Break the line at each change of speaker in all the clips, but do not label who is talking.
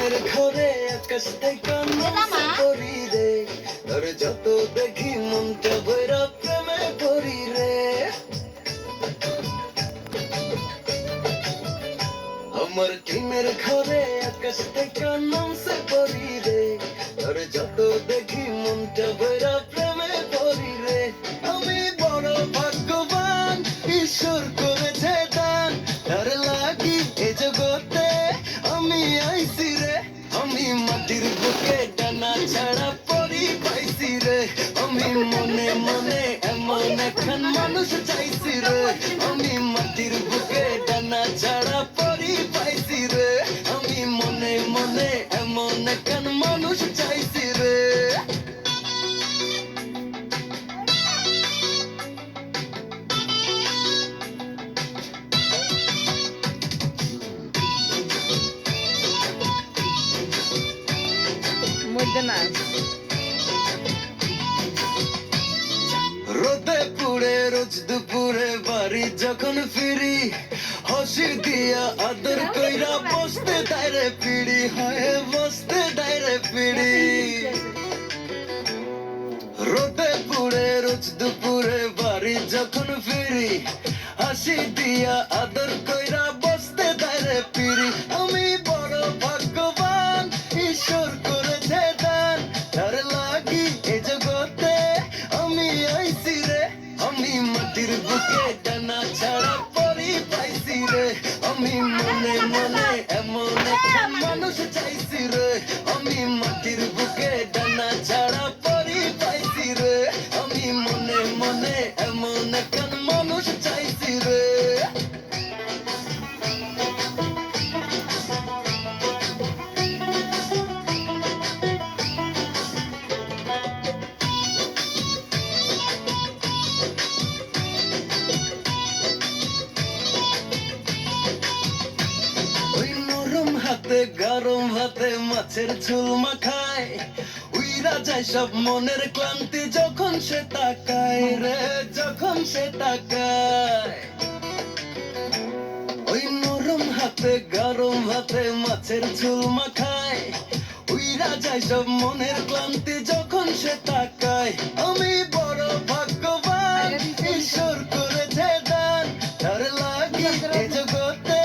টিনের ঘরে আকাশ থেকে নামছে পরি রে, তোর যত দেখি মনটা ভৈরা প্রেমে পরি রে। আমার টিনের ঘরে আকাশ থেকে নামছে পরি রে, তোর যত দেখি মনটা ভৈরা প্রেমে পরি রে। আমি বড় ভাগ্যবান, ঈশ্বর করেছে দান, তার লাগি এ জগতে আমি আইছি রে। আমি মাটির বুকে ডানা ছাড়া পরি পাইছি রে, আমি মনে মনে এমন একখান মানুষ চাইছি রে। আমি মাটির বুকে ডানা ছাড়া পরি পাইছি রে, আমি মনে মনে এমন একখান মানুষ চাইছি রে। রোদে পুড়ে রোজ দুপুরে বাড়ি যখন ফিরি, হাসি দিয়া আদর কইরা বসতে দাইরে পিড়ি, হয় বসতে দাইরে পিড়ি। রোদে পুড়ে রোজ দুপুরে বাড়ি যখন ফিরি, হাসি দিয়া আদর কইরা বসতে দাইরে পিড়ি। আমি বড় ভাগ্যবান, ঈশ্বর করেছে দান, তার লাগি এ জগতে আমি আইছি রে। আমি মাটির বুকে ডানা ছাড়া পরি পাইছি রে, আমি মনে মনে এমন একটা মানুষ চাইছি রে। আমি মাটির বুকে ডানা ছাড়া পরি পাইছি রে, আমি মনে মনে এমন একটা মানুষ চাইছি রে। ওই নরম হাতে গরম ভাতে মাছের ঝোল মাখায়, উইরা যায় সব মনের ক্লান্তি যখন সে তাকায় রে, যখন সে তাকায়। ওই নরম হাতে গরম ভাতে মাছের ঝোল মাখায়, উইরা যায় সব মনের ক্লান্তি যখন সে তাকায়। আমি বড় ভাগ্যবান, ঈশ্বর করেছে দান, তার লাগি এ জগতে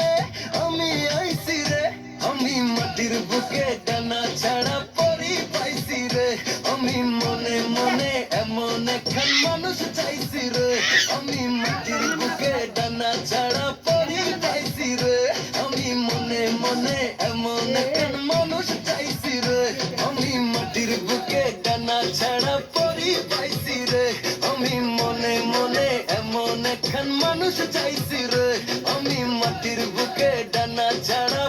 আমি আইছি রে। আমি মাটির বুকে ডানা ছাড়া পরি পাইছি রে, আমি মনে মনে এমন একখান মানুষ চাইছি রে। আমি মাটির বুকে ডানা ছাড়া পরি পাইছি রে, আমি মনে মনে এমন একখান মানুষ চাইছি রে। আমি মাটির বুকে ডানা ছাড়া পরি পাইছি রে, আমি মনে মনে এমন একখান মানুষ চাইছি রে। আমি মাটির বুকে ডানা ছাড়া